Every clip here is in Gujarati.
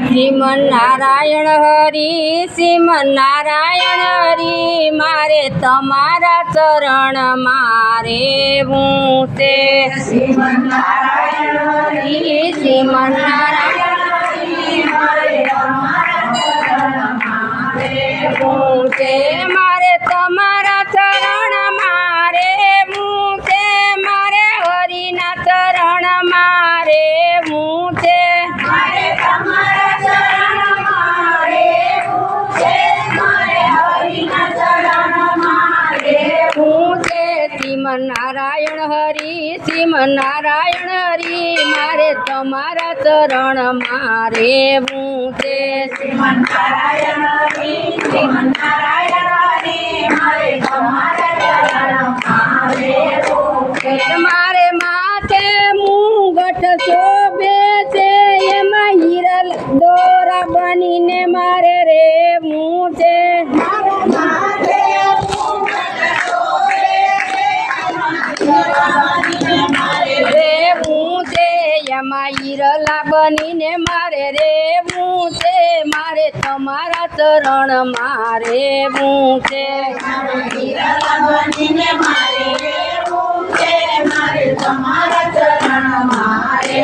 શ્રીમન નારાયણ હરિ શ્રીમન નારાયણ હરિ મારે તમારા ચરણ મારે હું તે શ્રીમન નારાયણ હરિ શ્રીમન નારાયણ હરિ મારે તમારા ચરણ મારે હું તે મારે તમારા ચરણ મારે હું તે મારે હરિના ચરણ મારે હું તે મારે તમારા ચરણ મારે હું તે મારે હરિના ચરણ મારે હું તે શ્રીમન નારાયણ હરિ શ્રીમન નારાયણ હરિ મારે તમારા ચરણ મારે હું તે શ્રીમન નારાયણ હરિ શ્રીમન નારાયણ હરિ મારે તમારા ચરણ મારે હું તે મારે માથે મુગટ શોભે છે એમાં હીરા દોરા બનીને મારે રે હું છે એમાં હીરલા બનીને મારે રે હું છે મારે તમારા ચરણ મારે હું છે હીરલા બનીને મારે રે હું છે મારે તમારા ચરણ મારે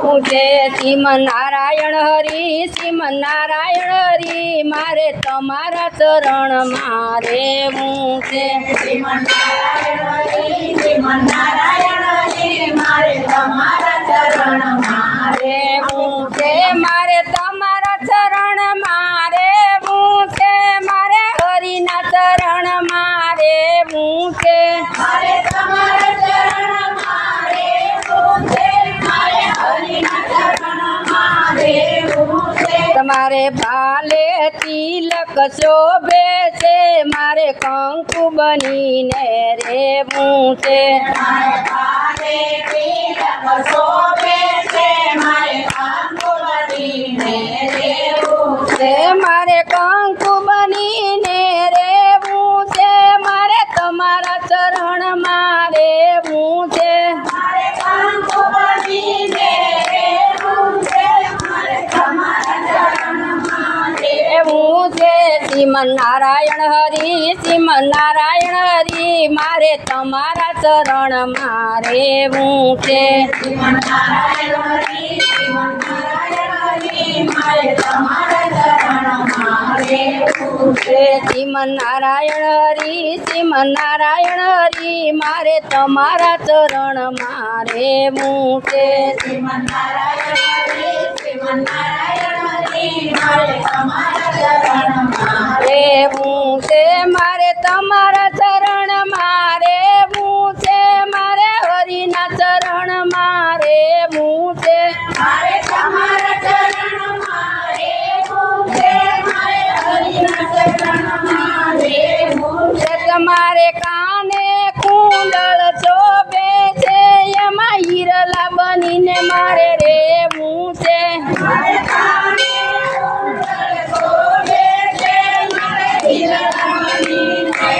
હું છે શ્રીમન નારાયણ હરિ શ્રીમન નારાયણ હરિ મારે તમારા ચરણ મારે હું છે શ્રીમન નારાયણ હરિ શ્રીમન નારાયણ હરિ મારે તમારા ચરણ મારે હું છે મારે તમારા ચરણ મારે હું છે મારે હરિના ચરણ મારે હું છે મારે તમારા ચરણ મારે હું છે મારે હરિના ચરણ મારે હું છે તમારે ભાલે તિલક શોભે છે મારે કંકુ બનીને રે હું છે મારે ભાલે તિલક શોભે છે મારે કંકુ બનીને રેવું છે મારે કંકુ બનીને રેવું છે મારે તમારા ચરણ મારે હું છે મારે કંકુ બનીને રેવું છે મારે તમારા ચરણ મારે હું છે શ્રીમન નારાયણ હરિ શ્રીમન નારાયણ હરિ મારે તમારા ચરણ મારે હું છે શ્રીમન નારાયણ હરિ શ્રીમન નારાયણ હરિ મારે તમારા ચરણ મારે હું છે શ્રીમન નારાયણ હરિ શ્રીમન નારાયણ હરિ મારે તમારા ચરણ મારે હું છે શ્રીમન નારાયણ હરિ શ્રીમન નારાયણ હરિ મારે તમારા ચરણ મારે હું છે મારે તમારા ચરણ મારે હું છે મારે હરિના ચરણ મારે હું છે મારે તમારા ચરણ મારે હું છે મારે હરિના ચરણ મારે હું છે તમારે કાને કુંડળ શોભે છે એમાં હીરલા બનીને મારે રે હું છે મારે કાને કુંડળ શોભે છે મારે હીરલા બનીને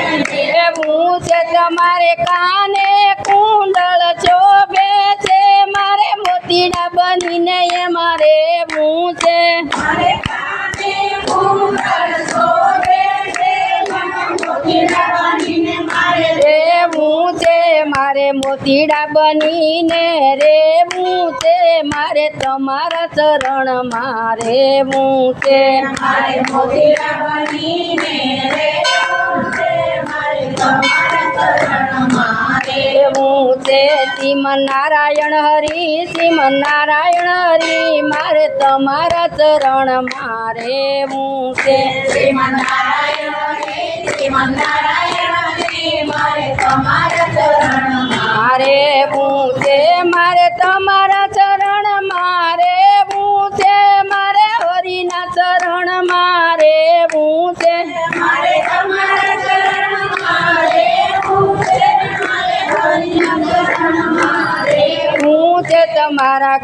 હું છે તમારે કાને કુંડળ શોભે છે મારે મોતીડા બનીને મારે હું છે મારે કાને કુંડળ શોભે છે મારે મોતીડા બનીને મારે રે હું છે મારે મોતીડા બનીને રે હું છે મારે તમારા ચરણ મારે હું છે મારે મોતીડા બનીને રે હું છે મારે તમારા ચરણ મારે હું છે શ્રીમન નારાયણ હરિ શ્રીમન નારાયણ હરિ મારે તમારા ચરણ મારે હું છે શ્રીમન નારાયણ હરિ શ્રીમન નારાયણ હરિ મારે તમારા ચરણ મારે હું છે મારે તમારા ચરણ મારે હું છે મારે હરિના ચરણ મારે હું છે મારે તમારા ચરણ મારે હું છે મારે હરિના ચરણ મારે હું છે તમારા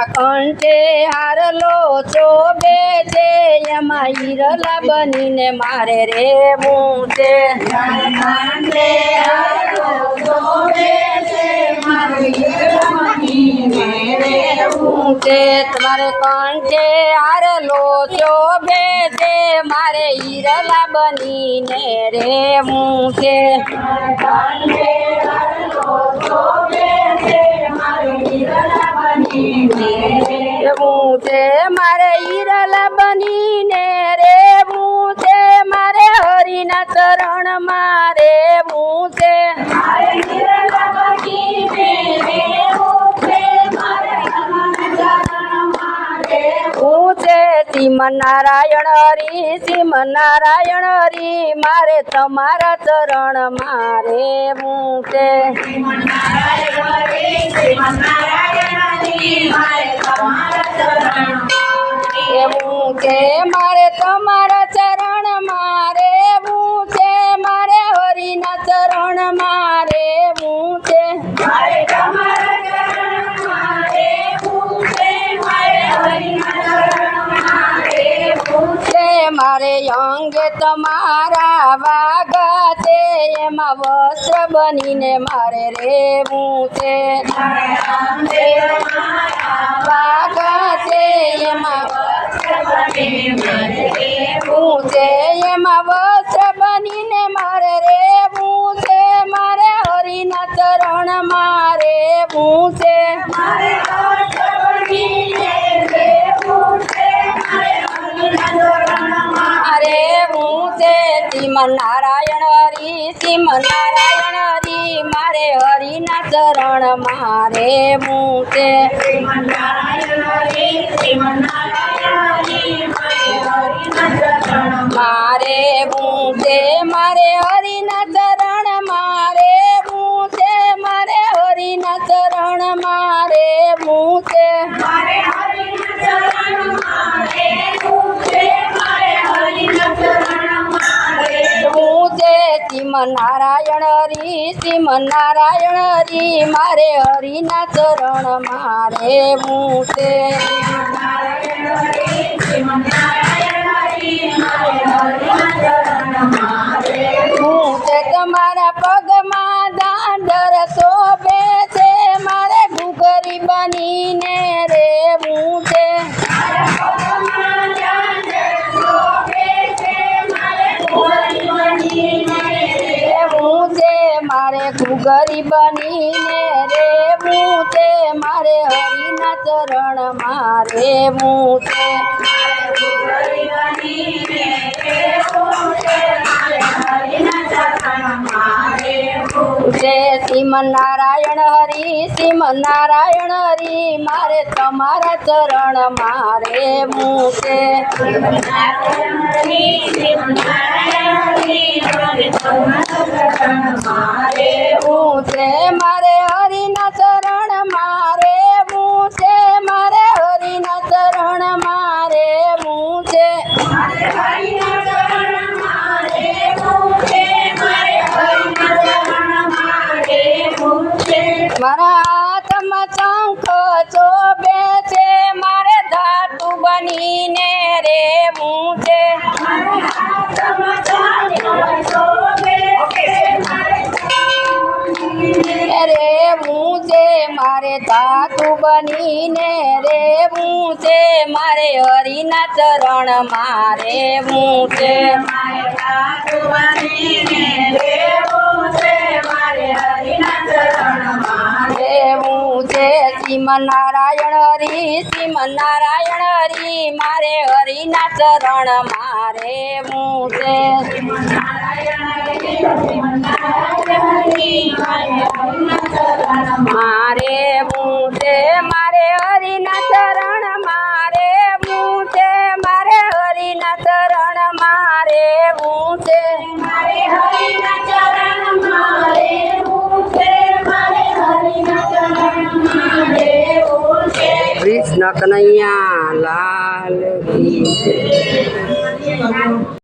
કંઠે હારલો શોભે છે એમાં હીરલા બનીને મારે રે હું છે કંઠે હારલો શોભે છે મારું હીરલા બનીને રે હું છે તમારે કંઠે હારલો શોભે છે મારે હિરલા બનીને રેવું છે રેવું છે મારે હિરલા બનીને રેવું છે મારે હરિના ચરણમાં રેવું છે હું છે શ્રીમનારાયણ હરી શ્રીમનારાયણ હરી મારે તમારા ચરણમાં રેવું છે એવું છે મારે તમારા ચરણમાં રેવું છે મારે હરિના ચરણમાં રેવું છે મારે અંગે તમારા વાગા છે એમાં વસ્ત્ર બનીને મારે રેવું છે વાગા છે એમાં રેવું છે એમાં વસ્ત્ર બનીને મારે રેવું છે મારે હરિના ચરણમાં રેવું છે શ્રીમનારાયણ હરી શ્રીમનારાયણ હરી મારે હરિના ચરણમાં રેવું છે મારે રેવું છે મારે હરિના ચરણમાં રેવું છે મારે હરિના ચરણમાં રેવું છે શ્રીમનારાયણ હરી શ્રીમનારાયણ હરી મારે હરિના ચરણમાં રેવું છે હું છે તમારા પગમાં દાંડર શોભે છે મારે ઘૂઘરી બનીને રેવું છે મારે ઘૂઘરી બનીને રેવું છે મારે હરિના ચરણમાં રેવું છે શ્રીમનારાયણ હરી શ્રીમનારાયણ હરી મારે તમારા ચરણમાં રેવું છે રેવું છે મારે હરિના ચરણમાં રેવું છે મારે હરિના ચરણમાં રેવું છે મારા હાથમાં શંખ શોભે છે મારે ધાતુ બનીને રેવું છે રેવું છે મારે ધાતુ બનીને રેવું છે મારે હરિના ચરણમાં રેવું છે રેવું છે શ્રીમનારાયણ હરી શ્રીમનારાયણ હરી મારે હરિના ચરણમાં રેવું છે મારે રેવું છે મારે હરિના ચરણમાં રેવું છે મારે હરિના ચરણમાં રેવું છે કૃષ્ણ કનૈયા લાલ કી જય।